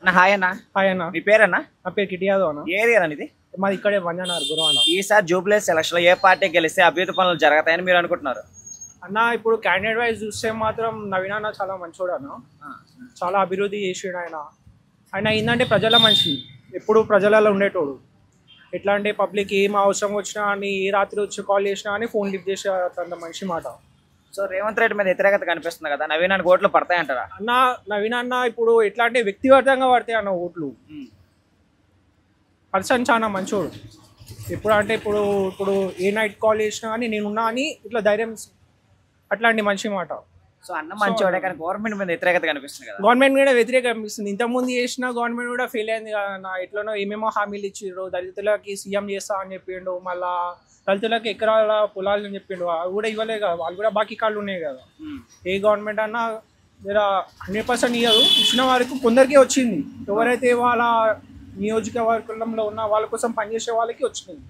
అన్న హాయ్ అన్న. హాయ్ అన్న. మీ పేరన్నా? నా పేరు కిటి యాదవ్ అన్న. ఏ ఏరియా అన్న ఇది? మాది ఇక్కడే బంజానార్ గురవాడ. ఈసారి జూబ్లీ సెలక్షన్ లో ఏ పార్టీ గెలిస్తే అభివృద్ధి పనులు జరుగుతాయని మీరు అనుకుంటున్నారు? అన్న ఇప్పుడు క్యాండిడేట్ వైజ్ చూస్తే మాత్రం నవీన్ అన్న చాలా మంచోడు అన్న. చాలా అభివృద్ధి చేసాడు ఆయన. ఆయన ఏంటంటే ప్రజల మనిషి, ఎప్పుడు ప్రజలలో ఉండేటోడు. ఎట్లా అంటే పబ్లిక్ ఏం అవసరం వచ్చినా అని, ఏ రాత్రి వచ్చి కాల్ చేసినా అని ఫోన్ లిఫ్ట్ చేసే అంత మనిషి మాట. సో రేవంత్ రెడ్డి మీద వ్యతిరేకత కనిపిస్తుంది కదా, నవీన్ అన్న ఓట్లు పడతాయంటారా? అన్న నవీన్ అన్న ఇప్పుడు ఎట్లా అంటే వ్యక్తిగతంగా పడతాయి అన్న ఓట్లు. పర్సన్ చాలా మంచోడు. ఎప్పుడు అంటే ఇప్పుడు ఇప్పుడు ఏ నైట్ కాల్ చేసినా కానీ నేనున్నా అని ఇట్లా ధైర్యం, అట్లాంటి మనిషి మాట. సో అన్న మంచివాడే, కానీ గవర్నమెంట్ మీద వ్యతిరేకత కనిపిస్తుంది కదా. గవర్నమెంట్ కూడా వ్యతిరేకం కనిపిస్తుంది. ఇంతకుముందు చేసిన గవర్నమెంట్ కూడా ఫెయిల్ అయింది కదా. ఎట్లనో ఏమేమో హామీలు ఇచ్చిర్రు, దళితులకి సీఎం చేస్తా అని చెప్పిండు, మళ్ళా దళితులకి ఎకరాల పొలాలు అని చెప్పిండు, అవి కూడా ఇవ్వలే కదా. వాళ్ళు కూడా బాకీ కాళ్ళు ఉన్నాయి కదా. ఏ గవర్నమెంట్ అన్నా జర 100% ఇవ్వదు. ఇచ్చిన వారికి కొందరికే వచ్చింది. ఎవరైతే వాళ్ళ నియోజకవర్గంలో ఉన్న వాళ్ళ కోసం పనిచేసే వాళ్ళకి వచ్చింది,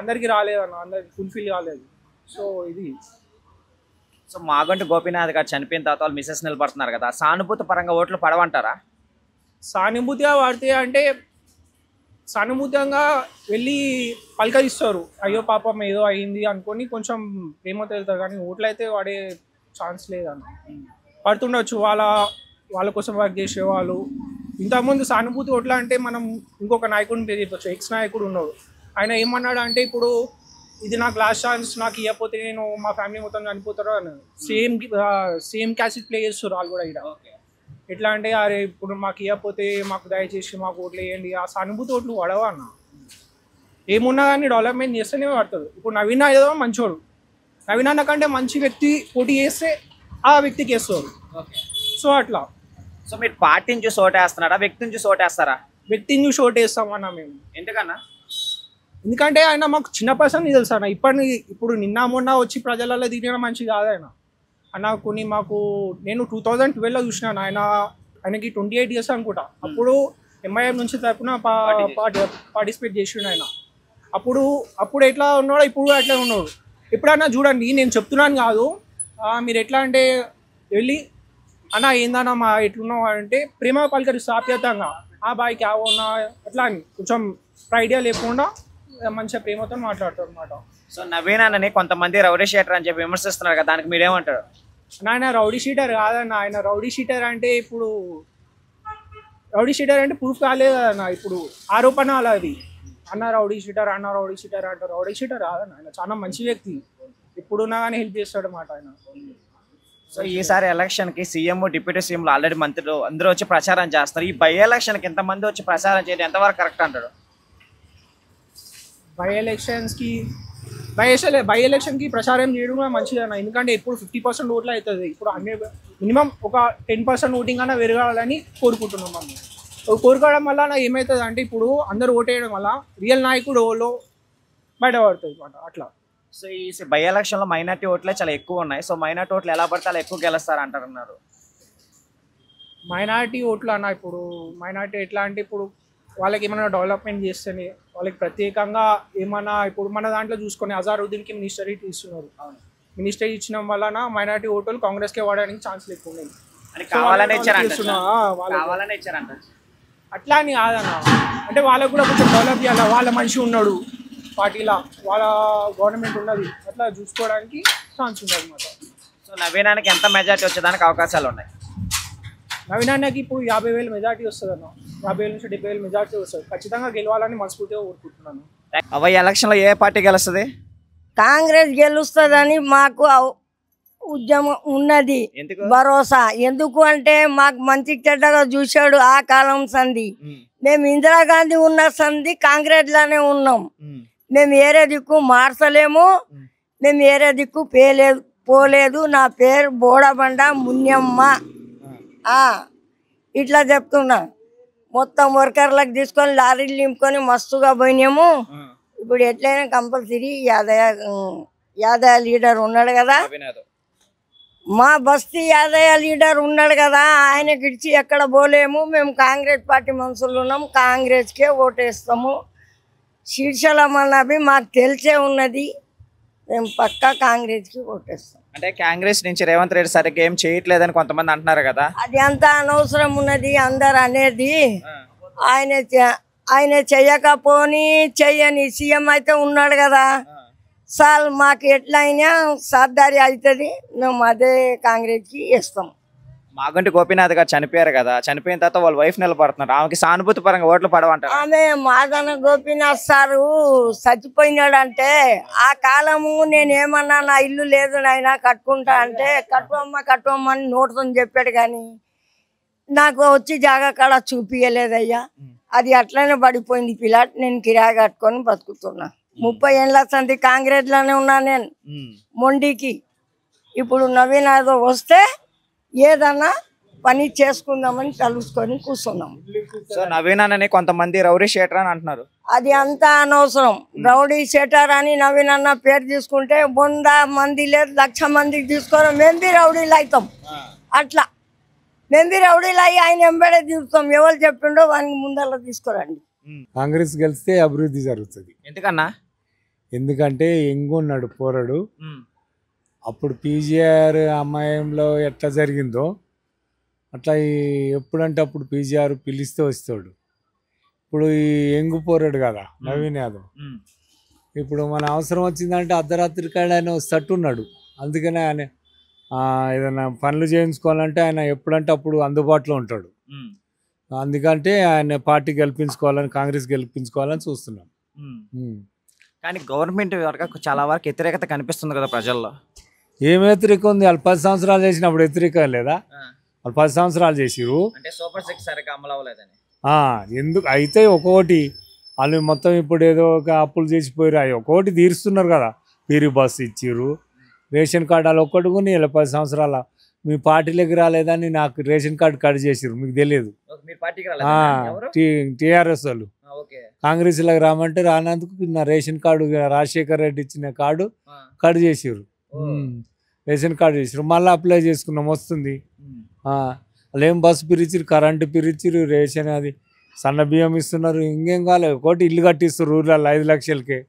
అందరికీ రాలేదన్న, అందరికి ఫుల్ఫిల్ కాలేదు. సో ఇది. సో మాగంటి గోపీనాథ్ గారు చనిపోయిన తర్వాత వాళ్ళు మిసెస్ నిలబడుతున్నారు కదా, సానుభూతి పరంగా ఓట్లు పడవంటారా? సానుభూతిగా వాడితే అంటే సానుభూతంగా వెళ్ళి పలకరిస్తారు, అయ్యో పాపం ఏదో అయింది అనుకొని కొంచెం ప్రేమతో వెళ్తారు, కానీ ఓట్లు అయితే వాడే ఛాన్స్ లేదన్న. పడుతుండొచ్చు వాళ్ళ కోసం వర్క్ చేసేవాళ్ళు. ఇంతకుముందు సానుభూతి ఓట్ల అంటే మనం ఇంకొక నాయకుడిని పేరు చెప్పచ్చు, ఎక్స్ నాయకుడు ఉన్నాడు. ఆయన ఏమన్నాడు అంటే ఇప్పుడు ఇది నాకు లాస్ట్ ఛాన్స్, నాకు ఇవ్వకపోతే నేను మా ఫ్యామిలీ మొత్తం చనిపోతారో అని. సేమ్ క్యాసెట్ ప్లే చేస్తారు వాళ్ళు కూడా ఇక్కడ. ఎట్లా అంటే అరే ఇప్పుడు మాకు ఇవ్వకపోతే మాకు దయచేసి మాకు ఓట్లు వేయండి. ఆ సానుభూతి ఓట్లు పడవా అన్న. ఏమున్నా కానీ డెవలప్మెంట్ చేస్తేనే పడతాడు. ఇప్పుడు నవీన్ ఏదో మంచోడు, నవీన్ అన్న కంటే మంచి వ్యక్తి పోటీ చేస్తే ఆ వ్యక్తికి వేస్తారు. సో అట్లా. సో మీరు పార్టీని చూసి ఓటేస్తున్నారా, వ్యక్తిని చూసి ఓటేస్తారా? వ్యక్తిని చూసి ఓటేస్తామన్నా మేము. ఎందుకన్నా? ఎందుకంటే ఆయన మాకు చిన్న పర్సన్ తెలుసు అన్న. ఇప్పుడు నిన్న మొన్న వచ్చి ప్రజలలో దిగిన మంచి కాదు ఆయన. అన్న కొన్ని మాకు నేను 2012లో చూసినాను. ఆయనకి 28 years అనుకుంటా. అప్పుడు ఎంఐఎం నుంచి తరపున పార్టిసిపేట్ చేసిండు ఆయన. అప్పుడు ఎట్లా ఉన్నాడో ఇప్పుడు అట్లా ఉన్నాడు. ఎప్పుడన్నా చూడండి, నేను చెప్తున్నాను కాదు, మీరు ఎట్లా అంటే వెళ్ళి అన్న ఏందన్నా మా ఎట్లున్నావు అంటే ప్రేమ పలకరిస్తూ ఆప్యాయతంగా ఆ బాయ్కి ఆవున్నా అట్లా అని కొంచెం ఐడియా లేకుండా మంచిగా ప్రేమతో మాట్లాడతారు అనమాట. సో నవీన్ అన్నని కొంతమంది రౌడీ షీటర్ అని చెప్పి విమర్శిస్తున్నారు కదా, దానికి మీరేమంటారు? ఆయన రౌడీ షీటర్ కాదన్న. ఆయన రౌడీ షీటర్ అంటే ఇప్పుడు రౌడీ షీటర్ అంటే ప్రూఫ్ కాలేదు కదన్న. ఇప్పుడు ఆరోపణలు అది. అన్న రౌడీ షీటర్ అంటారు. రౌడీ షీటర్ కాదన్న. ఆయన చాలా మంచి వ్యక్తి, ఎప్పుడున్నా కానీ హెల్ప్ చేస్తాడు అన్నమాట ఆయన. సో ఈసారి ఎలక్షన్కి సీఎం డిప్యూటీ సీఎంలు ఆల్రెడీ మంత్రులు అందరూ వచ్చి ప్రచారం చేస్తారు. ఈ బై ఎలక్షన్కి ఎంతమంది వచ్చి ప్రచారం చేయడం ఎంతవరకు కరెక్ట్ అంటారు? బై ఎలక్షన్కి ప్రచారం చేయడం కూడా మంచిదన్న. ఎందుకంటే ఇప్పుడు 50% ఓట్లు అవుతుంది. ఇప్పుడు మినిమం ఒక 10% ఓటింగ్ అన్నా పెరగాలని కోరుకుంటున్నాం మనం. కోరుకోవడం వల్ల ఏమవుతుంది అంటే ఇప్పుడు అందరూ ఓటేయడం వల్ల రియల్ నాయకుడు ఓలో బయటపడుతుంది అన్నమాట. అట్లా. సో ఈ బై ఎలక్షన్లో మైనార్టీ ఓట్లే చాలా ఎక్కువ ఉన్నాయి. సో మైనార్టీ ఓట్లు ఎలా పడితే అలా ఎక్కువ గెలుస్తారు అంటారు. మైనారిటీ ఓట్లు అన్న, ఇప్పుడు మైనారిటీ ఎట్లా అంటే ఇప్పుడు వాళ్ళకి ఏమైనా డెవలప్మెంట్ చేస్తేనే వాళ్ళకి ప్రత్యేకంగా ఏమైనా, ఇప్పుడు మన దాంట్లో చూసుకొని అజారుద్దీన్కి మినిస్టరీ ఇస్తున్నారు. మినిస్టరీ ఇచ్చడం వలన మైనారిటీ ఓట్లు కాంగ్రెస్కే వాడడానికి ఛాన్సులు ఎక్కువ ఉన్నాయి. అట్లా అని కాదన్న. అంటే వాళ్ళకు కూడా కొంచెం డెవలప్ చేయాలి. వాళ్ళ మనిషి ఉన్నాడు పార్టీలో, వాళ్ళ గవర్నమెంట్ ఉన్నది, అట్లా చూసుకోవడానికి ఛాన్స్ ఉంది అనమాట. సో నవీనానికి ఎంత మెజార్టీ వచ్చేదానికి అవకాశాలు ఉన్నాయి? నవీన్ అన్నకి ఇప్పుడు 50,000 మెజార్టీ వస్తుంది అన్న. 50,000 నుంచి 70,000 మెజార్టీ వస్తుంది. ఖచ్చితంగా గెలవాలని మనస్ఫూర్తిగా కోరుకుంటున్నాను. అవి ఎలక్షన్లో ఏ పార్టీ గెలుస్తుంది? కాంగ్రెస్ గెలుస్తుందని మాకు ఉద్యమం ఉన్నది, భరోసా. ఎందుకు అంటే మాకు మంచి చెడ్డగా చూశాడు ఆ కాలం సంధి. మేము ఇందిరాగాంధీ ఉన్న సంధి కాంగ్రెస్ లానే ఉన్నాం. మేము ఏరే దిక్కు మార్చలేము, మేము ఏరే దిక్కు పోలేదు. నా పేరు బోడబండ మున్యమ్మ. ఇట్లా చెప్తున్నా. మొత్తం వర్కర్లకు తీసుకొని లారీలు నింపుకొని మస్తుగా పోయినాము. ఇప్పుడు ఎట్లయినా కంపల్సరీ యాదయ్య లీడర్ ఉన్నాడు కదా, మా బస్తీ యాదయ్య లీడర్ ఉన్నాడు కదా, ఆయనకి ఇచ్చి ఎక్కడ పోలేము. మేము కాంగ్రెస్ పార్టీ మనుషులు ఉన్నాం, కాంగ్రెస్కే ఓటేస్తాము. శీర్షలమన్నవి మాకు తెలిసే ఉన్నది, మేము పక్కా కాంగ్రెస్కి ఓటేస్తాం. అంటే కాంగ్రెస్ నుంచి రేవంత్ రెడ్డి సరిగ్గా ఏం చేయట్లేదని కొంతమంది అంటున్నారు కదా. అది అంత అనవసరం ఉన్నది అందరు అనేది. ఆయన చెయ్యకపోని చెయ్యని సీఎం అయితే ఉన్నాడు కదా సార్, మాకు ఎట్లయినా సర్దారి అవుతుంది, మేము అదే కాంగ్రెస్కి ఇస్తాం. మాగంటి గోపీనాథ్ గారు చనిపోయారు కదా, చనిపోయిన తర్వాత వాళ్ళ వైఫ్ నిలబడుతున్నారు, ఆమెకి సానుభూతి పరంగా ఓట్లు పడవంటారు. ఆమె మాదన గోపీనాథ్ సారు చచ్చిపోయినాడంటే ఆ కాలము నేనేమన్నా నా ఇల్లు లేదు నాయన కట్టుకుంటా అంటే కట్టుకోమ్మని నోటుతో చెప్పాడు, కానీ నాకు వచ్చి జాగా కాడ చూపించలేదయ్యా. అది అట్లనే పడిపోయింది పిల్లాట్. నేను కిరాయి కట్టుకొని బతుకుతున్నా. 30 ఏళ్ళ సంది కాంగ్రెస్ లోనే ఉన్నా నేను మొండికి. ఇప్పుడు నవీన్ యాదవ్ వస్తే ఏదన్నా పని చేసుకుందామని కలుసుకొని కూర్చున్నాం. సో నవీన్ అన్నని కొంతమంది రౌడీ షీటర్ అని అంటున్నారు. అది అంతా అనవసరం. రౌడీ షీటర్ అని నవీన్ అన్న పేరు తీసుకుంటే 100 మంది లేదు 1,00,000 మందికి తీసుకోవడం, మేము బి రౌడీలు అవుతాం. అట్లా మేము బి రౌడీలు అయ్యి ఆయన ఎంబడే తీరుతాం. ఎవరు చెప్పిండో వానికి ముందర తీసుకురండి. కాంగ్రెస్ గెలిస్తే అభివృద్ధి జరుగుతుంది. ఎందుకన్నా? ఎందుకంటే ఎంగున్నాడు పోరాడు. అప్పుడు పీజీఆర్ అమ్మాయంలో ఎట్లా జరిగిందో అట్లా ఎప్పుడంటే అప్పుడు పీజీఆర్ పిలిస్తే వస్తాడు. ఇప్పుడు ఈ ఎంగు పోరాడు కదా నవీన్ యాదవ్, ఇప్పుడు మన అవసరం వచ్చిందంటే అర్ధరాత్రి కాడ ఆయన వస్తట్టున్నాడు. అందుకనే ఆయన ఏదైనా పనులు చేయించుకోవాలంటే ఆయన ఎప్పుడంటే అప్పుడు అందుబాటులో ఉంటాడు. అందుకంటే ఆయన పార్టీ గెలిపించుకోవాలని, కాంగ్రెస్ గెలిపించుకోవాలని చూస్తున్నాం. కానీ గవర్నమెంట్ వరకు చాలా వరకు వ్యతిరేకత కనిపిస్తుంది కదా ప్రజల్లో. ఏం వ్యతిరేకం ఉంది? వాళ్ళు 10 సంవత్సరాలు చేసినప్పుడు వ్యతిరేకం లేదా? వాళ్ళు 10 సంవత్సరాలు చేసిరు. అంటే సూపర్ సిక్స్ సరిగ్గా అమలు అవ్వలేదని. ఎందుకు అయితే ఒక్కొక్కటి వాళ్ళు మొత్తం ఇప్పుడు ఏదో ఒక అప్పులు చేసిపోయారు, అవి ఒక్కొక్కటి తీరుస్తున్నారు కదా. పీరి బస్సు ఇచ్చిర్రు, రేషన్ కార్డు వాళ్ళు ఒక్కటి కొని 10 సంవత్సరాల మీ పార్టీలోకి రాలేదని నాకు రేషన్ కార్డు కట్ చేసిర్రు, మీకు తెలియదు. టీఆర్ఎస్ వాళ్ళు కాంగ్రెస్లోకి రామంటే రానందుకు నా రేషన్ కార్డు రాజశేఖర్ రెడ్డి ఇచ్చిన కార్డు కట్ చేసిర్రు. రేషన్ కార్డు చేసిర్రు, మళ్ళీ అప్లై చేసుకున్నాం వస్తుంది. వాళ్ళు ఏం బస్సు పిరిచిరు, కరెంటు పిరిచిరు, రేషన్ అది సన్న బియ్యం ఇస్తున్నారు. ఇంకేం కావాలి, ఒకటి ఇల్లు కట్టిస్తారు ఊర్లలో 5 లక్షలకే,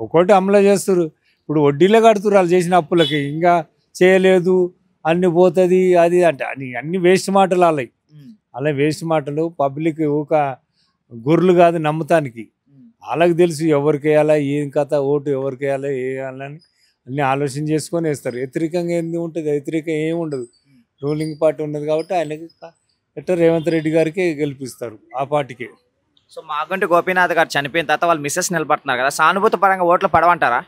ఒకటి అమలు చేస్తారు. ఇప్పుడు వడ్డీలే కడుతున్నారు వాళ్ళు చేసిన అప్పులకి. ఇంకా చేయలేదు అన్ని పోతుంది అది అంటే అన్ని వేస్ట్ మాటలు వాళ్ళవి. అలా వేస్ట్ మాటలు పబ్లిక్ ఊక గొర్రెలు కాదు నమ్ముతానికి. వాళ్ళకి తెలుసు ఎవరికి వేయాలా, ఏం కథ, ఓటు ఎవరికి వేయాలా, వేయాలని అన్ని ఆలోచన చేసుకొని వేస్తారు. వ్యతిరేకంగా ఏంది ఉంటుంది? వ్యతిరేకం ఏమి ఉండదు. రూలింగ్ పార్టీ ఉన్నది కాబట్టి ఆయనకి ఎట్లా రేవంత్ రెడ్డి గారికి గెలిపిస్తారు ఆ పార్టీకి. సో మాగంటి గోపీనాథ్ గారు చనిపోయిన తర్వాత వాళ్ళు మిస్సెస్ నిలబడుతున్నారు కదా, సానుభూతి పరంగా ఓట్లు పడవంటారా?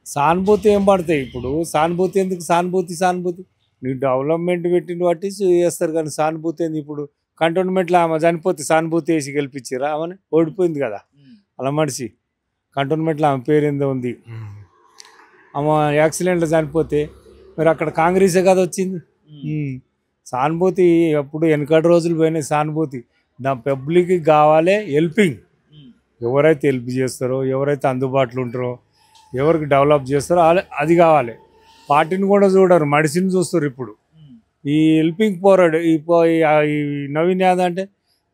సానుభూతి ఏం పడతాయి ఇప్పుడు? సానుభూతి ఎందుకు? సానుభూతి నీకు డెవలప్మెంట్ పెట్టిన బట్టి చేస్తారు, కానీ సానుభూతి ఏంది? ఇప్పుడు కంటోన్మెంట్లో ఆమె చనిపోతే సానుభూతి వేసి గెలిపించారా? ఆమెను ఓడిపోయింది కదా అలా మనిషి. కంటోన్మెంట్లో ఆమె పేరేందో ఉంది, ఆమె యాక్సిడెంట్లో చనిపోతే మరి అక్కడ కాంగ్రెసే కదా వచ్చింది. సానుభూతి ఎప్పుడు వెనకటి రోజులు పోయినాయి. సానుభూతి పబ్లిక్కి కావాలి, హెల్పింగ్. ఎవరైతే హెల్ప్ చేస్తారో, ఎవరైతే అందుబాటులో ఉంటారో, ఎవరికి డెవలప్ చేస్తారో అది కావాలి. పార్టీని కూడా చూడరు, మడిసిని చూస్తారు. ఇప్పుడు ఈ హెల్పింగ్ పోరాడు ఈ నవీన్ యాదవ్ అంటే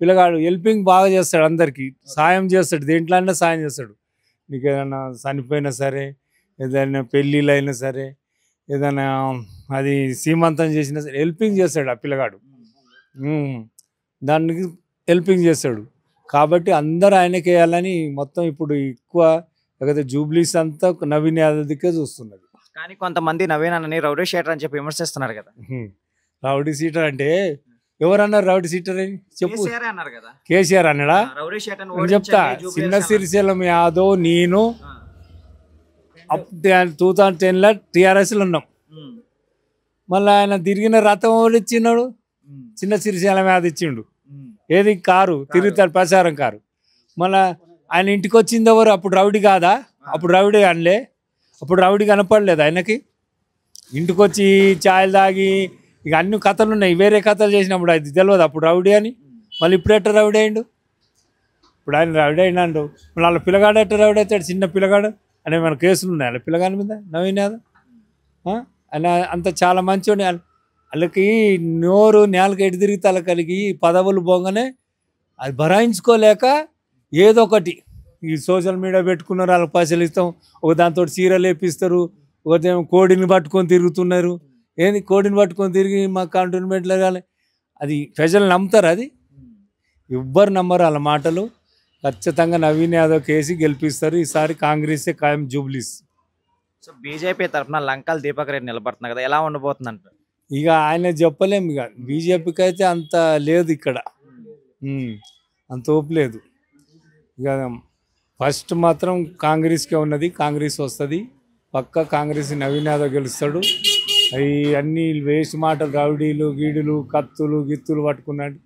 పిల్లగాడు హెల్పింగ్ బాగా చేస్తాడు, అందరికీ సాయం చేస్తాడు, దేంట్లో సాయం చేస్తాడు. నీకు ఏదైనా చనిపోయినా సరే, ఏదైనా పెళ్ళిళ్ళు అయినా సరే, ఏదైనా అది సీమంతం చేసినా సరే హెల్పింగ్ చేస్తాడు ఆ పిల్లగాడు. దానికి హెల్పింగ్ చేస్తాడు కాబట్టి అందరూ ఆయనకి వేయాలని మొత్తం ఇప్పుడు ఎక్కువ లేకపోతే జూబ్లీస్ అంతా నవీన్ యాదవ్కే చూస్తున్నది. కానీ కొంతమంది నవీన్ అన్నని రౌడీ షీటర్ అని చెప్పి విమర్శిస్తున్నారు కదా. రౌడీ షీటర్ అంటే ఎవరన్నారు? రౌడీ షీటర్ అని చెప్పు. కదా కేసీఆర్ అన్నాడా? చెప్తా. చిన్న శ్రీశైలం యాదవ్ నేను 2010లో టీఆర్ఎస్లో ఉన్నాం. మళ్ళీ ఆయన తిరిగిన రథం ఎవరు ఇచ్చినాడు? చిన్న శ్రీశైలం యాదవ్ ఇచ్చిండు. ఏది? కారు తిరుగుతాడు, ప్రచారం కారు. మళ్ళీ ఆయన ఇంటికి వచ్చింది ఎవరు? అప్పుడు రౌడీ కాదా? అప్పుడు రౌడీ అనలే, అప్పుడు రౌడీ కనపడలేదు ఆయనకి. ఇంటికి వచ్చి ఛాయలు తాగి ఇక అన్ని కథలు ఉన్నాయి, వేరే కథలు చేసినప్పుడు అది తెలియదు అప్పుడు రౌడీ అని. మళ్ళీ ఇప్పుడు ఎట్ట రౌడీ అయిండు? ఇప్పుడు ఆయన రౌడీ అయినాడు. మళ్ళీ వాళ్ళ పిల్లగాడు ఎట్ట రౌడీ అవుతాడు? చిన్న పిల్లగాడు అనే మన కేసులు ఉన్నాయి వాళ్ళ పిల్లగాని మీద. నవీన్ యాదవ్ ఆయన అంత చాలా మంచివాడు. వాళ్ళకి నోరు నేలకి ఎటు తిరిగి తల కలిగి పదవులు పోగానే అది భరాయించుకోలేక ఏదో ఒకటి ఈ సోషల్ మీడియా పెట్టుకున్నారు, వాళ్ళకి పైసలు ఇస్తాం, ఒక దాంతో చీరలు వేపిస్తారు, ఒకటేమో కోడిని పట్టుకొని తిరుగుతున్నారు. ఏంది కోడిని పట్టుకొని తిరిగి మా కంటోన్మెంట్లో కానీ అది ప్రజలు నమ్ముతారు? అది ఎవ్వరు నమ్మరు వాళ్ళ మాటలు. ఖచ్చితంగా నవీన్ యాదవ్ కేసి గెలిపిస్తారు. ఈసారి కాంగ్రెసే ఖాయం జూబ్లీస్. సో బీజేపీ తరఫున లంకాల దీపక్ రెడ్డి నిలబడుతున్నారు కదా, ఎలా ఉండబోతుంది అంటారు? ఇక ఆయన చెప్పలేము. ఇక బీజేపీకి అయితే అంత లేదు ఇక్కడ, అంత ఓపు లేదు. ఇక ఫస్ట్ మాత్రం కాంగ్రెస్కే ఉన్నది, కాంగ్రెస్ వస్తుంది పక్క. కాంగ్రెస్ నవీన్ యాదవ్ గెలుస్తాడు. అవి అన్నీ వేస్ట్ మాటలు, రౌడీలు గీడులు కత్తులు గిత్తులు పట్టుకున్నాడు.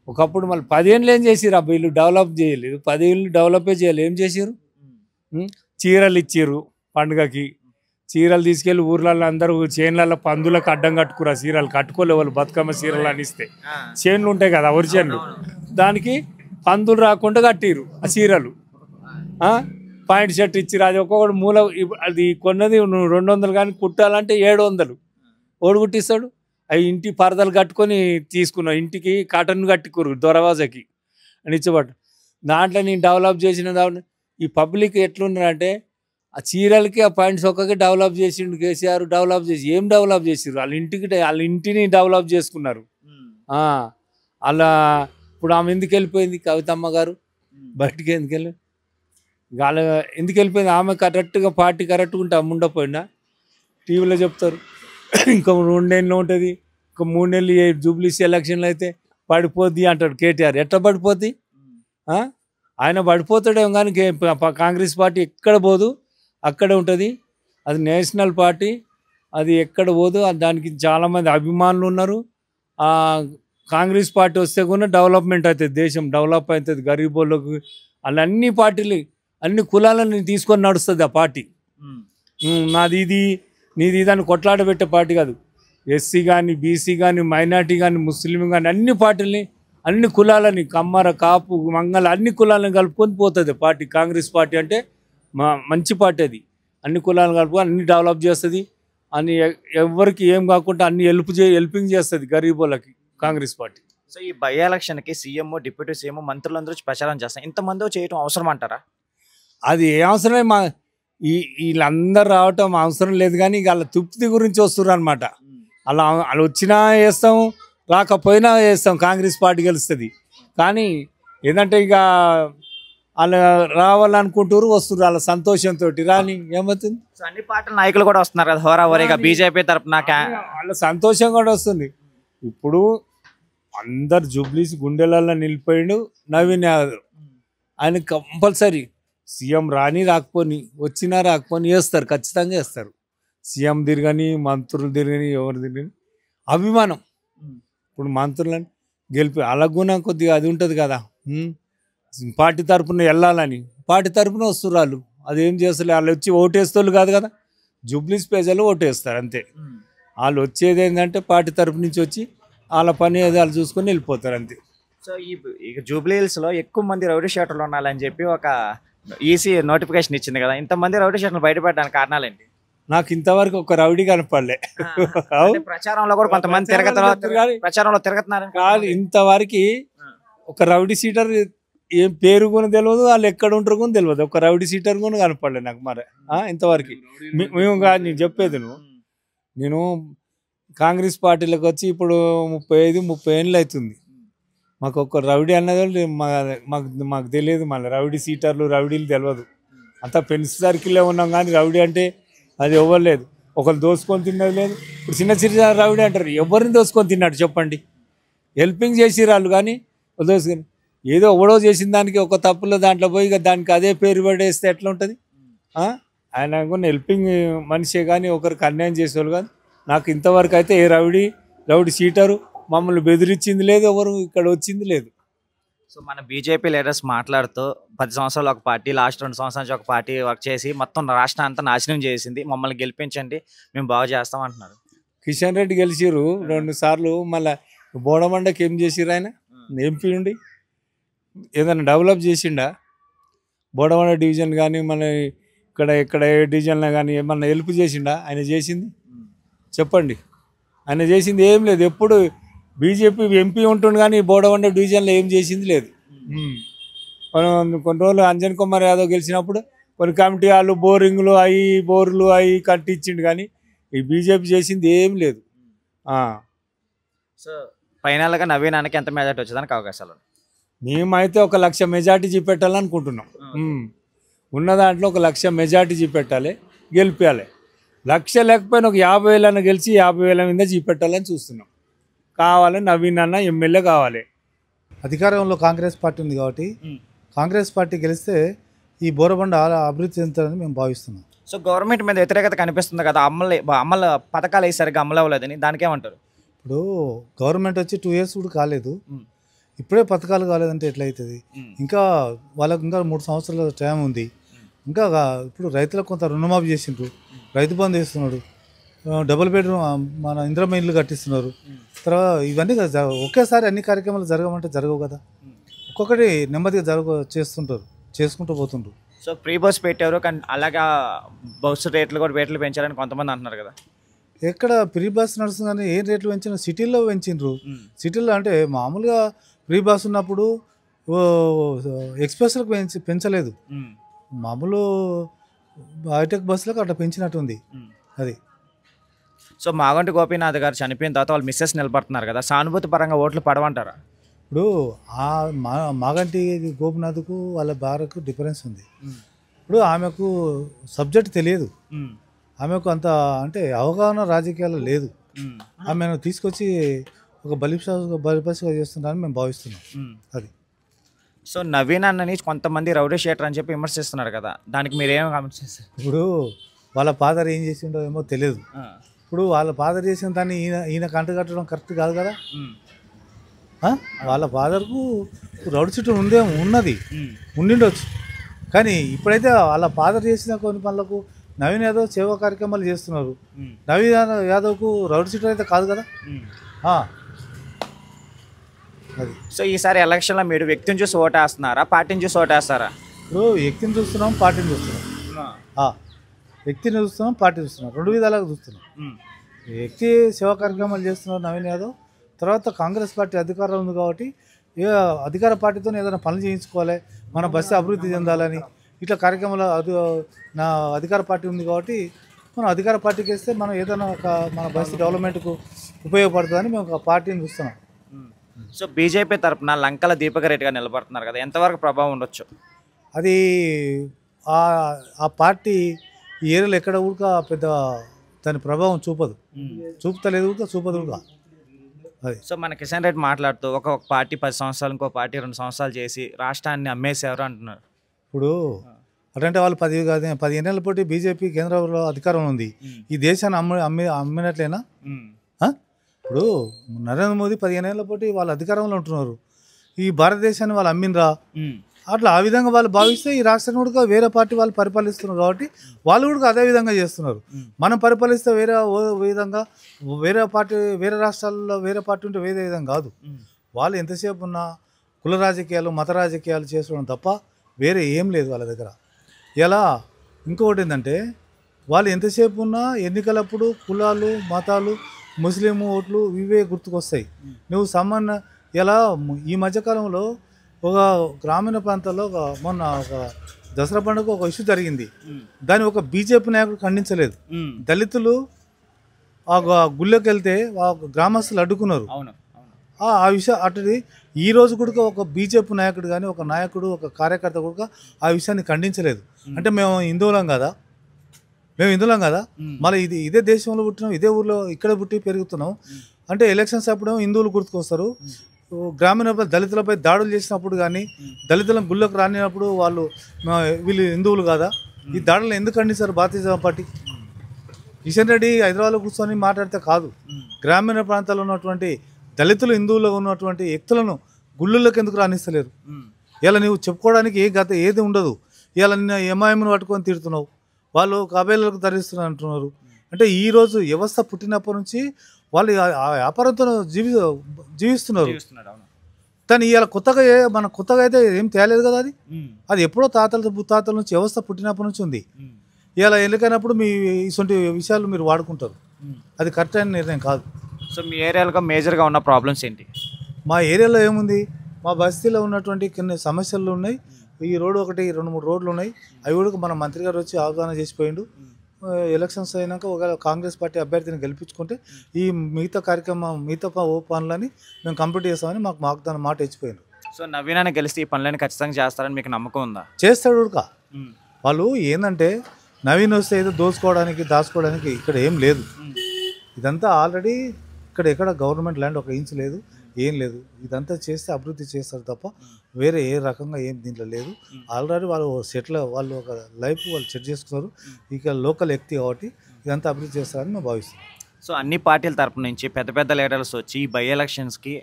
ఒకప్పుడు మళ్ళీ 10 ఏళ్ళు ఏం చేసిరు అబ్బా? వీళ్ళు డెవలప్ చేయలేదు, 10 ఏళ్ళు డెవలపే చేయలేదు. ఏం చేసిరు? చీరలు ఇచ్చిర్రు పండుగకి. చీరలు తీసుకెళ్ళి ఊర్లలో అందరూ చేన్లలో పందులకు అడ్డం కట్టుకురా. చీరలు కట్టుకోలే వాళ్ళు, బతుకమ్మ చీరలు అనిస్తే చేన్లు ఉంటాయి కదా, వరి చేన్లు, దానికి పందులు రాకుండా కట్టిరు ఆ చీరలు. పాయింట్ షర్ట్ ఇచ్చిరు. అది ఒక్కొక్కటి మూల, అది కొన్నది 200 కానీ కుట్టాలంటే 700 ఓడి కుట్టిస్తాడు. అవి ఇంటి పరదలు కట్టుకొని తీసుకున్నాం, ఇంటికి కాటన్ కట్టుకురు దొరవాజకి అని ఇచ్చబట్టు. దాంట్లో నేను డెవలప్ చేసిన ఈ పబ్లిక్ ఎట్లున్నారంటే ఆ చీరలకి ఆ పాయింట్స్ ఒక్కకి డెవలప్ చేసిండు కేసీఆర్. డెవలప్ చేసి ఏం డెవలప్ చేసిర్రు? వాళ్ళ ఇంటిని డెవలప్ చేసుకున్నారు. అలా ఇప్పుడు ఆమె ఎందుకు వెళ్ళిపోయింది? కవితమ్మ గారు బయటికి ఎందుకు వెళ్ళి వాళ్ళ ఎందుకు వెళ్ళిపోయింది? ఆమె కరెక్ట్గా పార్టీ కరెక్ట్గా ఉంటే అమ్మ ఉండపోయినా టీవీలో చెప్తారు. ఇంకా 2 నెలలు ఉంటుంది, ఇంకా 3 నెలలు జూబ్లీస్ ఎలక్షన్లు అయితే పడిపోద్ది అంటాడు కేటీఆర్. ఎట్లా పడిపోద్ది? ఆయన పడిపోతాడేమో కానీ కాంగ్రెస్ పార్టీ ఎక్కడ పోదు, అక్కడే ఉంటుంది. అది నేషనల్ పార్టీ, అది ఎక్కడ పోదు. దానికి చాలామంది అభిమానులు ఉన్నారు. కాంగ్రెస్ పార్టీ వస్తే కూడా డెవలప్మెంట్ అవుతుంది, దేశం డెవలప్ అవుతుంది. గరీబోళ్ళకు అలా అన్ని పార్టీలు, అన్ని కులాలను తీసుకొని నడుస్తుంది ఆ పార్టీ. నాది ఇది నీది ఇదని కొట్లాట పెట్టే పార్టీ కాదు. ఎస్సీ కానీ, బీసీ కానీ, మైనార్టీ కానీ, ముస్లిం కానీ అన్ని పార్టీలని, అన్ని కులాలని, కమ్మర కాపు మంగళ అన్ని కులాలను కలుపుకొని పోతుంది పార్టీ. కాంగ్రెస్ పార్టీ అంటే మంచి పార్టీ. అది అన్ని కులాలను కలుపుకొని అన్ని డెవలప్ చేస్తుంది. అని ఎవరికి ఏం కాకుండా అన్ని హెల్పింగ్ చేస్తుంది గరీబోళ్ళకి కాంగ్రెస్ పార్టీ. సో ఈ బై ఎలక్షన్కి సీఎం, డిప్యూటీ సీఎం, మంత్రులందరూ ప్రచారం చేస్తారు. ఇంతమంది చేయడం అవసరం అంటారా? అది ఏ అవసరమే. వీళ్ళందరూ రావటం అవసరం లేదు, కానీ వాళ్ళ తృప్తి గురించి వస్తున్నారు అనమాట. వాళ్ళు వచ్చినా వేస్తాం, రాకపోయినా వేస్తాం, కాంగ్రెస్ పార్టీ గెలుస్తుంది. కానీ ఏంటంటే ఇక వాళ్ళు రావాలనుకుంటారు, వస్తున్నారు వాళ్ళ సంతోషంతో. రాని ఏమవుతుంది? అన్ని పార్టీల నాయకులు కూడా వస్తున్నారు కదా హోరావరిగా బీజేపీ తరఫున. వాళ్ళ సంతోషం కూడా వస్తుంది. ఇప్పుడు అందరు జూబ్లీస్ గుండెలలో నిలిపోయిండు నవీన్ యాదవ్. ఆయన కంపల్సరీ సీఎం రాని రాకపోని, వచ్చినా రాకపోని వేస్తారు, ఖచ్చితంగా వేస్తారు. సీఎం తిరగని, మంత్రులు తిరగని, ఎవరు తిరగని అభిమానం. ఇప్పుడు మంత్రులని గెలిపి అలాగునా కొద్దిగా అది ఉంటుంది కదా, పార్టీ తరఫున వెళ్ళాలని. పార్టీ తరఫున వస్తున్నారు వాళ్ళు. అదేం చేస్తారు? వాళ్ళు వచ్చి ఓటేస్తోళ్ళు కాదు కదా, జూబ్లీస్ ప్రజలు ఓటేస్తారు అంతే. వాళ్ళు వచ్చేది ఏంటంటే పార్టీ తరఫు నుంచి వచ్చి వాళ్ళ పని ఏదో వాళ్ళు చూసుకొని వెళ్ళిపోతారు అంతే. సో ఈ జూబ్లీ హిల్స్లో ఎక్కువ మంది రౌడీ షీటర్లు ఉండాలని చెప్పి ఒక ఈసీ నోటిఫికేషన్ ఇచ్చింది కదా, ఇంతమంది రౌడీ షీటర్లు బయటపెట్టడానికి కారణాలు ఏంటి? నాకు ఇంతవరకు ఒక రౌడీ కనపడలే. ప్రచారంలో కూడా కొంతమంది ప్రచారంలో తిరుగుతున్నారు కాదు, ఇంతవరకు ఒక రౌడీ సీటర్ ఏం పేరు కూడా తెలియదు, వాళ్ళు ఎక్కడ ఉంటారు కూడా తెలియదు. ఒక రౌడీ సీటర్ కూడా కనపడలే నాకు మరి ఇంతవరకు. మేము కాదు, నేను చెప్పేది నేను కాంగ్రెస్ పార్టీలోకి వచ్చి ఇప్పుడు 35-30 ఏళ్ళు అవుతుంది. మాకు ఒక రౌడీ అన్నది మాకు తెలియదు. మళ్ళీ రౌడీ సీటర్లు రౌడీలు తెలియదు. అంతా ఫ్రెండ్స్ సర్కిల్లో ఉన్నాం, కానీ రౌడీ అంటే అది ఎవరు లేదు. ఒకరు దోసుకొని తిన్నది లేదు. ఇప్పుడు చిన్న రౌడీ అంటారు, ఎవరిని దోసుకొని తిన్నాడు చెప్పండి? హెల్పింగ్ చేసిరు వాళ్ళు, కానీ దోసుకొని ఏదో ఎవడో చేసిన దానికి ఒక తప్పులో దాంట్లో పోయి దానికి అదే పేరు పడేస్తే ఎట్లా ఉంటుంది? ఆయన కొన్ని హెల్పింగ్ మనిషే, కానీ ఒకరికి అన్యాయం చేసేవాళ్ళు కాదు. నాకు ఇంతవరకు అయితే ఏ రౌడీ సీటరు మమ్మల్ని బెదిరించింది లేదు, ఎవరు ఇక్కడ వచ్చింది లేదు. సో మన బీజేపీ లీడర్స్ మాట్లాడుతూ 10 సంవత్సరాలు ఒక పార్టీ, లాస్ట్ 2 సంవత్సరాల నుంచి ఒక పార్టీ వర్క్ చేసి మొత్తం రాష్ట్రం అంతా నాశనం చేసింది, మమ్మల్ని గెలిపించండి, మేము బాగా చేస్తాం అంటున్నారు. కిషన్ రెడ్డి గెలిచిరు 2 సార్లు. మళ్ళీ బోడమండకి ఏం చేసిరు? ఆయన ఎంపీ ఉండి ఏదైనా డెవలప్ చేసిండా? బోడమండ డివిజన్ కానీ మన ఇక్కడ ఏ డివిజన్లో కానీ ఏమన్నా హెల్ప్ చేసిండా? ఆయన చేసింది చెప్పండి? ఆయన చేసింది ఏం లేదు. ఎప్పుడు బీజేపీ ఎంపీ ఉంటుంది, కానీ బోడమండ డివిజన్లో ఏం చేసింది లేదు. మనం కొన్ని రోజులు అంజన్ కుమార్ యాదవ్ గెలిచినప్పుడు కొన్ని కమిటీ వాళ్ళు బోరింగ్లు అవి బోర్లు అవి కట్టించిండు, కానీ ఈ బీజేపీ చేసింది ఏం లేదు. సో ఫైనల్గా నవీన్ అన్నకి ఎంత మెజార్టీ వచ్చేదానికి అవకాశాలు ఉన్నాయి? మేమైతే 1 లక్ష మెజార్టీ చూపెట్టాలనుకుంటున్నాం. ఉన్న దాంట్లో 1 లక్ష మెజార్టీ చూపెట్టాలి, గెలిపించాలి. లక్ష లేకపోయినా ఒక 50,000 గెలిచి 50,000 మీద చూపెట్టాలని చూస్తున్నాం. కావాలి నవీన్ అన్న ఎమ్మెల్యే కావాలి. అధికారంలో కాంగ్రెస్ పార్టీ ఉంది కాబట్టి కాంగ్రెస్ పార్టీ గెలిస్తే ఈ బోరబండ అభివృద్ధి చెందుతారని మేము భావిస్తున్నాం. సో గవర్నమెంట్ మీద వ్యతిరేకత కనిపిస్తుంది కదా, అమలు పథకాలు వేసరిగా అమలు అవ్వలేదని, దానికేమంటారు? ఇప్పుడు గవర్నమెంట్ వచ్చి 2 years కూడా కాలేదు, ఇప్పుడే పథకాలు కాలేదంటే ఎట్లయితుంది? ఇంకా వాళ్ళకు ఇంకా 3 సంవత్సరాల టైం ఉంది. ఇంకా ఇప్పుడు రైతులకు కొంత రుణమాఫీ చేసిండ్రు, రైతు బంధు ఇస్తున్నాడు, డబుల్ బెడ్రూమ్ మన ఇందిరమ్మ ఇల్లు కట్టిస్తున్నారు. తర్వాత ఇవన్నీ ఒకేసారి అన్ని కార్యక్రమాలు జరగమంటే జరగవు కదా, ఒక్కొక్కటి నెమ్మదిగా చేసుకుంటూ పోతుండ్రు. సో ఫ్రీ బస్ పెట్టారు, కానీ అలాగా బస్సు రేట్లు కూడా పెంచారని కొంతమంది అంటున్నారు కదా. ఎక్కడ ఫ్రీ బస్ నడుస్తుందని ఏం రేట్లు పెంచిన? సిటీల్లో పెంచిండ్రు. సిటీల్లో అంటే మామూలుగా ఫ్రీ బస్ ఉన్నప్పుడు ఎక్స్ప్రెస్లకు పెంచలేదు, మామూలు హైటెక్ బస్సులకు అట్లా పెంచినట్టుంది అది. సో మాగంటి గోపీనాథ్ గారు చనిపోయిన తర్వాత వాళ్ళు మిస్సెస్ నిలబడుతున్నారు కదా, సానుభూతి పరంగా ఓట్లు పడవంటారా? ఇప్పుడు మాగంటి గోపీనాథ్కు వాళ్ళ భార్యకు డిఫరెన్స్ ఉంది. ఇప్పుడు ఆమెకు సబ్జెక్ట్ తెలియదు, ఆమెకు అంత అంటే అవగాహన రాజకీయాలు లేదు. ఆమెను తీసుకొచ్చి ఒక బలిపశగా చేస్తున్నారని మేము భావిస్తున్నాం అది. సో నవీన్ అన్నని కొంతమంది రౌడీ షీటర్ అని చెప్పి విమర్శిస్తున్నారు కదా, దానికి మీరు ఏం కామెంట్ చేస్తారు? ఇప్పుడు వాళ్ళ ఫాదర్ ఏం చేసిండో ఏమో తెలియదు. ఇప్పుడు వాళ్ళ ఫాదర్ చేసిన దాన్ని ఈయన కంటగట్టడం కరెక్ట్ కాదు కదా. వాళ్ళ ఫాదర్కు రౌడీ షీటర్ ఉండిండొచ్చు, కానీ ఇప్పుడైతే వాళ్ళ ఫాదర్ చేసిన కొన్ని పనులకు నవీన్ యాదవ్ సేవా కార్యక్రమాలు చేస్తున్నారు. నవీన్ యాదవ్కు రౌడీ షీటర్ అయితే కాదు కదా అది. సో ఈసారి ఎలక్షన్లో మీరు వ్యక్తిని చూసి ఓటేస్తున్నారా, పార్టీని చూసి ఓటేస్తారా? ఇప్పుడు వ్యక్తిని చూస్తున్నాం, పార్టీని చూస్తున్నాం. వ్యక్తిని చూస్తున్నాం, పార్టీ చూస్తున్నాం, 2 విధాలుగా చూస్తున్నాం. వ్యక్తి సేవా కార్యక్రమాలు చేస్తున్నారు నవీన్ యాదవ్. తర్వాత కాంగ్రెస్ పార్టీ అధికారంలో ఉంది కాబట్టి అధికార పార్టీతో ఏదైనా పనులు చేయించుకోవాలి, మన బస్సు అభివృద్ధి చెందాలని ఇట్లా కార్యక్రమాలు నా అధికార పార్టీ ఉంది కాబట్టి మనం అధికార పార్టీకి వేస్తే మనం ఏదైనా మన బస్సు డెవలప్మెంట్కు ఉపయోగపడుతుందని మేము ఒక పార్టీని చూస్తున్నాం. సో బీజేపీ తరఫున లంకల దీపక్ రెడ్డి గారు నిలబడుతున్నారు కదా, ఎంతవరకు ప్రభావం ఉండొచ్చు? అది ఆ పార్టీ ఈ ఏరియాలో ఎక్కడ కూడా పెద్ద దాని ప్రభావం చూపుతలేదు కూడా చూపదు కూడా అది. సో మన కిషన్ రెడ్డి మాట్లాడుతూ ఒక పార్టీ 10 సంవత్సరాలు, ఇంకో పార్టీ 2 సంవత్సరాలు చేసి రాష్ట్రాన్ని అమ్మేసేవారు అంటున్నారు. ఇప్పుడు అటంటే వాళ్ళు 15 ఏళ్ళ పోటీ బీజేపీ కేంద్రంలో అధికారంలో ఉంది, ఈ దేశాన్ని అమ్మినట్లేనా? ఇప్పుడు నరేంద్ర మోదీ 15 ఏళ్ళ పోటీ వాళ్ళ అధికారంలో ఉంటున్నారు, ఈ భారతదేశాన్ని వాళ్ళు అమ్మినరా? అట్లా ఆ విధంగా వాళ్ళు భావిస్తే ఈ రాష్ట్రాన్ని కూడా వేరే పార్టీ వాళ్ళు పరిపాలిస్తున్నారు కాబట్టి వాళ్ళు కూడా అదే విధంగా చేస్తున్నారు. మనం పరిపాలిస్తే వేరే విధంగా, వేరే రాష్ట్రాల్లో వేరే పార్టీ ఉంటే వేరే విధంగా కాదు. వాళ్ళు ఎంతసేపు ఉన్న కుల రాజకీయాలు, మత రాజకీయాలు చేసుకోవడం తప్ప వేరే ఏం లేదు వాళ్ళ దగ్గర. ఇలా ఇంకొకటి ఏంటంటే వాళ్ళు ఎంతసేపు ఉన్నా ఎన్నికలప్పుడు కులాలు, మతాలు, ముస్లిం ఓట్లు ఇవే గుర్తుకొస్తాయి. నువ్వు ఇలా ఈ మధ్యకాలంలో ఒక గ్రామీణ ప్రాంతాల్లో మొన్న ఒక దసరా పండుగ ఒక ఇష్యూ జరిగింది, దాన్ని ఒక బీజేపీ నాయకుడు ఖండించలేదు. దళితులు ఆ గుళ్ళకి వెళ్తే ఆ గ్రామస్తులు అడ్డుకున్నారు. ఆ విషయం అటుది ఈ రోజు కూడా ఒక బీజేపీ నాయకుడు కానీ ఒక నాయకుడు, ఒక కార్యకర్త కూడా ఆ విషయాన్ని ఖండించలేదు. అంటే మేము హిందువులం కదా, మళ్ళీ ఇదే దేశంలో పుట్టినాం, ఇదే ఊర్లో ఇక్కడ పుట్టి పెరుగుతున్నాం అంటే ఎలక్షన్స్ అప్పుడేమో హిందువులు గుర్తుకొస్తారు. గ్రామీణ దళితులపై దాడులు చేసినప్పుడు కానీ, దళితులను గుళ్ళకు రానినప్పుడు వీళ్ళు హిందువులు కాదా? ఈ దాడులను ఎందుకు ఖండిస్తారు భారతీయ జనతా పార్టీ? కిషన్ రెడ్డి హైదరాబాద్లో కూర్చొని మాట్లాడితే కాదు, గ్రామీణ ప్రాంతాల్లో ఉన్నటువంటి దళితులు, హిందువులు ఉన్నటువంటి వ్యక్తులను గుళ్ళల్లోకి ఎందుకు రాణిస్తలేరు? ఇలా నువ్వు చెప్పుకోవడానికి ఏది ఉండదు. ఇలా నిన్న ఎంఐఎంను పట్టుకొని తిడుతున్నావు, వాళ్ళు కబేలకు తరలిస్తున్నారు అంటున్నారు. అంటే ఈరోజు వ్యవస్థ పుట్టినప్పటి నుంచి వాళ్ళు ఆ వ్యాపారంతో జీవిస్తున్నారు. కానీ ఇవాళ కొత్తగా అయితే ఏం తేలేదు కదా, అది ఎప్పుడో తాతల నుంచి వ్యవస్థ పుట్టినప్పటి నుంచి ఉంది. ఇలా ఎన్నికైనప్పుడు మీ ఇటువంటి విషయాలు మీరు వాడుకుంటారు, అది కరెక్ట్ అయిన నిర్ణయం కాదు. సో మీ ఏరియాలో మేజర్గా ఉన్న ప్రాబ్లమ్స్ ఏంటి? మా ఏరియాలో ఏముంది, మా బస్తీలో ఉన్నటువంటి కొన్ని సమస్యలు ఉన్నాయి, ఈ రోడ్డు ఒకటి 2-3 రోడ్లు ఉన్నాయి, అవి కూడా మన మంత్రి గారు వచ్చి అవగాహన చేసిపోయిండు. ఎలక్షన్స్ అయినాక ఒకవేళ కాంగ్రెస్ పార్టీ అభ్యర్థిని గెలిపించుకుంటే ఈ మిగతా కార్యక్రమం మిగతా పనులని మేము కంప్లీట్ చేస్తామని మాకు వాగ్దానం మాట ఇచ్చిపోయారు. సో నవీన్ అన్న గెలిస్తే ఈ పనులను ఖచ్చితంగా చేస్తారని మీకు నమ్మకం ఉందా? చేస్తాడు ఉడక. వాళ్ళు ఏంటంటే నవీన్ వస్తే ఏదో దోచుకోవడానికి దాచుకోవడానికి ఇక్కడ ఏం లేదు. ఇదంతా ఆల్రెడీ ఇక్కడ ఎక్కడ గవర్నమెంట్ ల్యాండ్ ఒక ఇంచ్ లేదు, ఏం లేదు. ఇదంతా చేస్తే అభివృద్ధి చేస్తారు తప్ప వేరే ఏ రకంగా ఏం దీంట్లో లేదు. ఆల్రెడీ వాళ్ళు వాళ్ళు ఒక లైఫ్ వాళ్ళు సెట్ చేసుకున్నారు. ఇక లోకల్ వ్యక్తి కాబట్టి ఇదంతా అభివృద్ధి చేస్తారని మేము భావిస్తున్నాం. సో అన్ని పార్టీల తరపు నుంచి పెద్ద పెద్ద లీడర్స్ వచ్చి ఈ బై ఎలక్షన్స్కి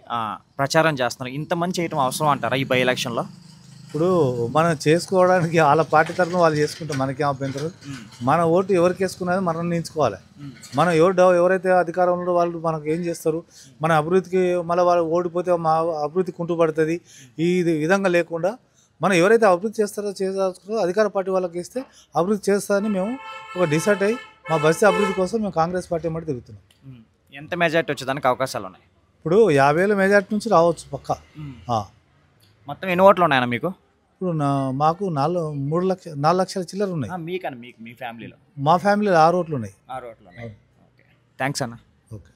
ప్రచారం చేస్తున్నారు. ఇంతమంది చేయడం అవసరం అంటారా ఈ బై ఎలక్షన్లో? ఇప్పుడు మనం చేసుకోవడానికి వాళ్ళ పార్టీ తరఫున వాళ్ళు చేసుకుంటే మనకేం అభ్యంతరం? మన ఓటు ఎవరికి వేసుకున్నది మనం నిర్ణయించుకోవాలి. మనం ఎవరైతే అధికారంలో వాళ్ళు మనకు ఏం చేస్తారు, మన అభివృద్ధికి మళ్ళీ వాళ్ళు ఓడిపోతే మా అభివృద్ధి కుంటుపడుతుంది. ఈ విధంగా లేకుండా మనం ఎవరైతే అభివృద్ధి చేస్తారో అధికార పార్టీ వాళ్ళకి ఇస్తే అభివృద్ధి చేస్తారని మేము ఒక డిసైడ్ అయ్యి మా బస్తీ అభివృద్ధి కోసం మేము కాంగ్రెస్ పార్టీ మట్టి తిరుగుతున్నాం. ఎంత మెజార్టీ వచ్చేదానికి అవకాశాలు ఉన్నాయి? ఇప్పుడు 50,000 మెజార్టీ నుంచి రావచ్చు పక్కా. మొత్తం ఎన్ని ఓట్లు ఉన్నాయన్న మీకు? ఇప్పుడు మాకు 4 లక్షల చిల్లర ఉన్నాయి. మీకన్నా మీ ఫ్యామిలీలో? మా ఫ్యామిలీలో 6 ఓట్లు ఉన్నాయి. 6 ఓట్లు ఉన్నాయి. ఓకే, థ్యాంక్స్ అన్న. ఓకే.